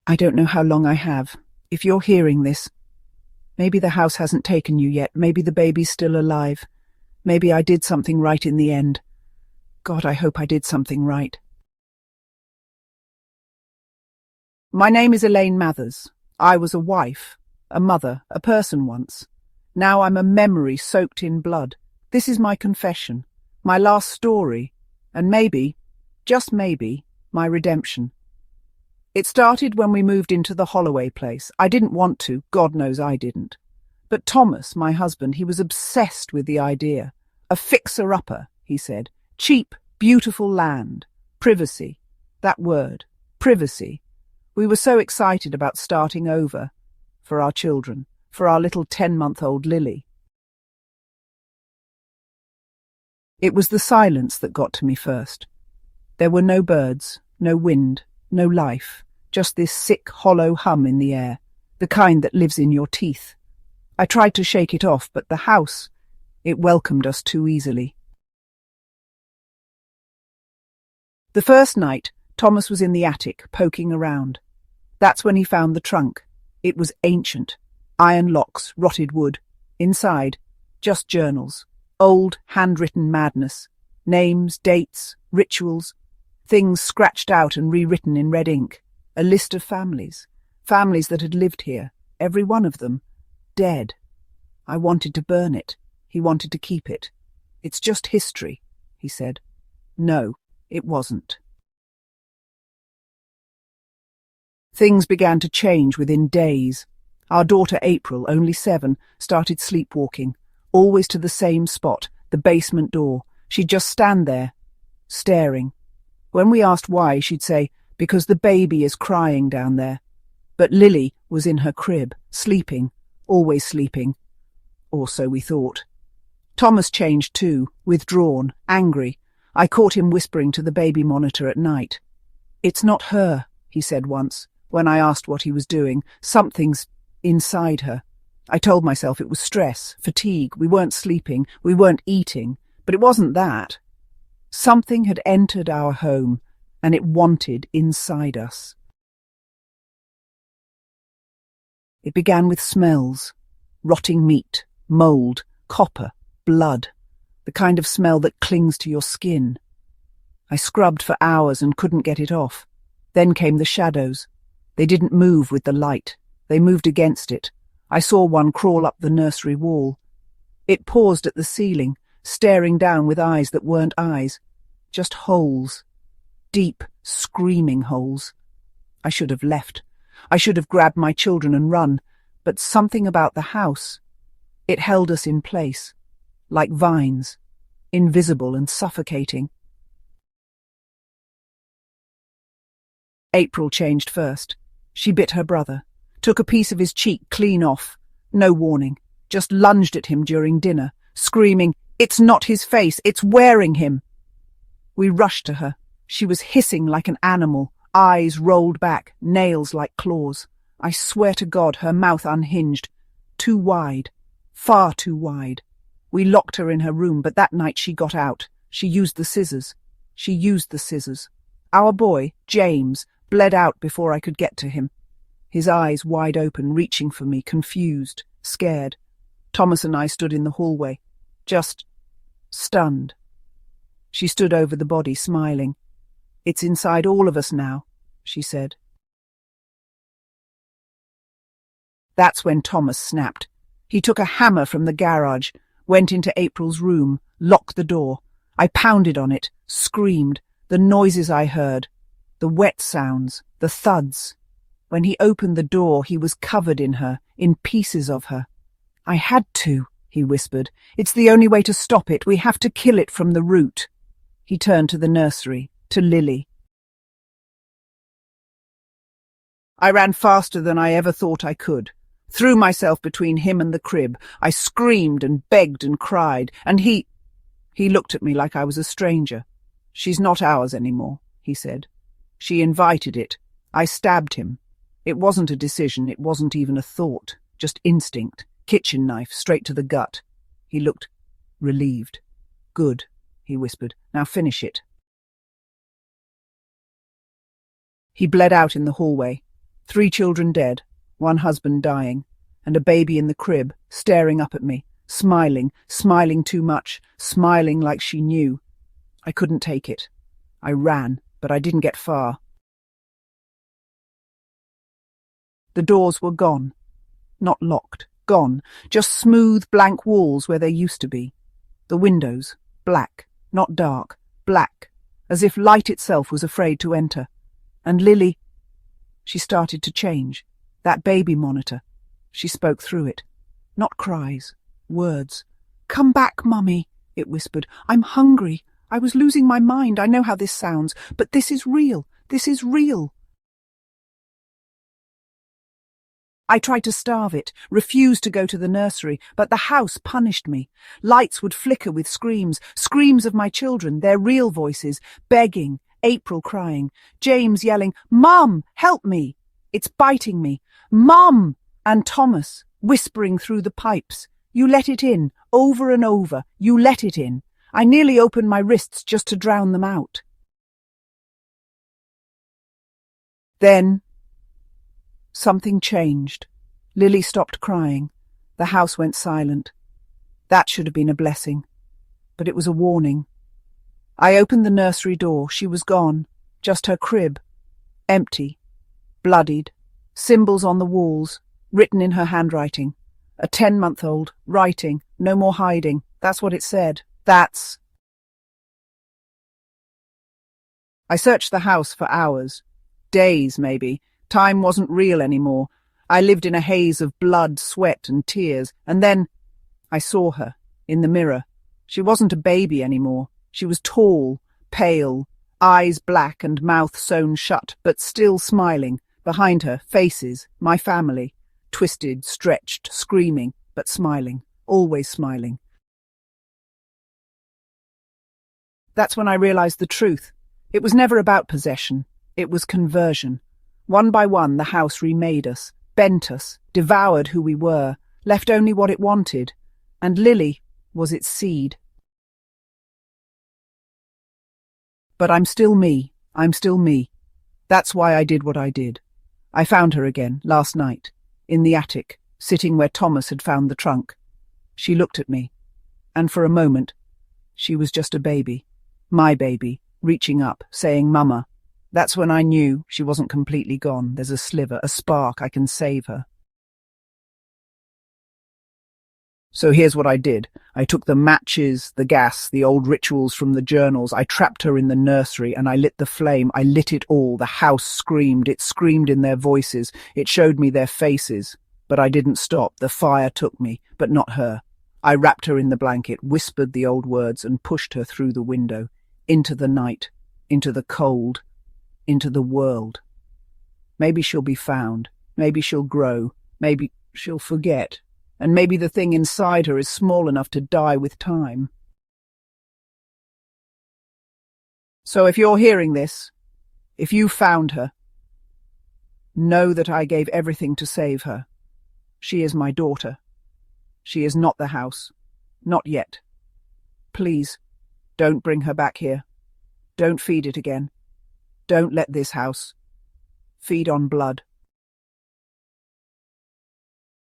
I don't know how long I have. If you're hearing this, maybe the house hasn't taken you yet. Maybe the baby's still alive. Maybe I did something right in the end. God, I hope I did something right. My name is Elaine Mathers. I was a wife, a mother, a person once. Now I'm a memory soaked in blood. This is my confession, my last story, and maybe, just maybe, my redemption. It started when we moved into the Holloway place. I didn't want to, God knows I didn't. But Thomas, my husband, he was obsessed with the idea. A fixer-upper, he said. Cheap, beautiful land. Privacy. That word. Privacy. We were so excited about starting over. For our children. For our little 10-month-old Lily. It was the silence that got to me first. There were no birds, no wind, no life. Just this sick, hollow hum in the air, the kind that lives in your teeth. I tried to shake it off, but the house, it welcomed us too easily. The first night, Thomas was in the attic, poking around. That's when he found the trunk. It was ancient. Iron locks, rotted wood. Inside, just journals. Old, handwritten madness. Names, dates, rituals. Things scratched out and rewritten in red ink. A list of families. Families that had lived here. Every one of them. Dead. I wanted to burn it. He wanted to keep it. It's just history, he said. No, it wasn't. Things began to change within days. Our daughter April, only 7, started sleepwalking. Always to the same spot, the basement door. She'd just stand there, staring. When we asked why, she'd say, because the baby is crying down there. But Lily was in her crib, sleeping, always sleeping. Or so we thought. Thomas changed too, withdrawn, angry. I caught him whispering to the baby monitor at night. It's not her, he said once, when I asked what he was doing. Something's inside her. I told myself it was stress, fatigue. We weren't sleeping, we weren't eating. But it wasn't that. Something had entered our home, and it wanted inside us. It began with smells. Rotting meat, mould, copper, blood. The kind of smell that clings to your skin. I scrubbed for hours and couldn't get it off. Then came the shadows. They didn't move with the light. They moved against it. I saw one crawl up the nursery wall. It paused at the ceiling, staring down with eyes that weren't eyes. Just holes. Deep, screaming holes. I should have left. I should have grabbed my children and run. But something about the house. It held us in place. Like vines. Invisible and suffocating. April changed first. She bit her brother. Took a piece of his cheek clean off. No warning. Just lunged at him during dinner, screaming, "It's not his face, it's wearing him!" We rushed to her. She was hissing like an animal, eyes rolled back, nails like claws. I swear to God, her mouth unhinged. Too wide. Far too wide. We locked her in her room, but that night she got out. She used the scissors. She used the scissors. Our boy, James, bled out before I could get to him. His eyes wide open, reaching for me, confused, scared. Thomas and I stood in the hallway, just stunned. She stood over the body, smiling. "It's inside all of us now," she said. That's when Thomas snapped. He took a hammer from the garage, went into April's room, locked the door. I pounded on it, screamed, the noises I heard, the wet sounds, the thuds. When he opened the door, he was covered in her, in pieces of her. "I had to," he whispered. "It's the only way to stop it. We have to kill it from the root." He turned to the nursery, to Lily. I ran faster than I ever thought I could. Threw myself between him and the crib. I screamed and begged and cried, and he looked at me like I was a stranger. "She's not ours anymore," he said. "She invited it. I stabbed him. It wasn't a decision, it wasn't even a thought, just instinct. Kitchen knife, straight to the gut." He looked relieved. "Good," he whispered. "Now finish it." He bled out in the hallway. 3 children dead, 1 husband dying, and a baby in the crib, staring up at me, smiling too much, smiling like she knew. I couldn't take it. I ran, but I didn't get far. The doors were gone. Not locked, gone. Just smooth, blank walls where they used to be. The windows, black, not dark, black, as if light itself was afraid to enter. And Lily, she started to change. That baby monitor. She spoke through it. Not cries, words. "Come back, Mummy," it whispered. "I'm hungry. I was losing my mind. I know how this sounds, but this is real. This is real." I tried to starve it, refused to go to the nursery, but the house punished me. Lights would flicker with screams, screams of my children, their real voices, begging, April crying, James yelling, "Mum, help me!" It's biting me. "Mum!" And Thomas, whispering through the pipes, "You let it in," over and over, "You let it in." I nearly opened my wrists just to drown them out. Then something changed. Lily stopped crying. The house went silent. That should have been a blessing, but it was a warning. I opened the nursery door. She was gone. Just her crib. Empty. Bloodied. Symbols on the walls. Written in her handwriting. A 10-month-old. Writing. "No more hiding." That's what it said. That's... I searched the house for hours. Days, maybe. Time wasn't real anymore. I lived in a haze of blood, sweat, and tears. And then I saw her, in the mirror. She wasn't a baby anymore. She was tall, pale, eyes black and mouth sewn shut, but still smiling. Behind her, faces, my family. Twisted, stretched, screaming, but smiling. Always smiling. That's when I realized the truth. It was never about possession. It was conversion. One by one, the house remade us, bent us, devoured who we were, left only what it wanted. And Lily was its seed. But I'm still me. I'm still me. That's why I did what I did. I found her again, last night, in the attic, sitting where Thomas had found the trunk. She looked at me, and for a moment, she was just a baby. My baby, reaching up, saying, "Mama." That's when I knew she wasn't completely gone. There's a sliver, a spark. I can save her. So here's what I did. I took the matches, the gas, the old rituals from the journals. I trapped her in the nursery and I lit the flame. I lit it all. The house screamed. It screamed in their voices. It showed me their faces. But I didn't stop. The fire took me, but not her. I wrapped her in the blanket, whispered the old words and pushed her through the window, into the night, into the cold, into the world. Maybe she'll be found. Maybe she'll grow. Maybe she'll forget. And maybe the thing inside her is small enough to die with time. So if you're hearing this, if you found her, know that I gave everything to save her. She is my daughter. She is not the house. Not yet. Please, don't bring her back here. Don't feed it again. Don't let this house feed on blood.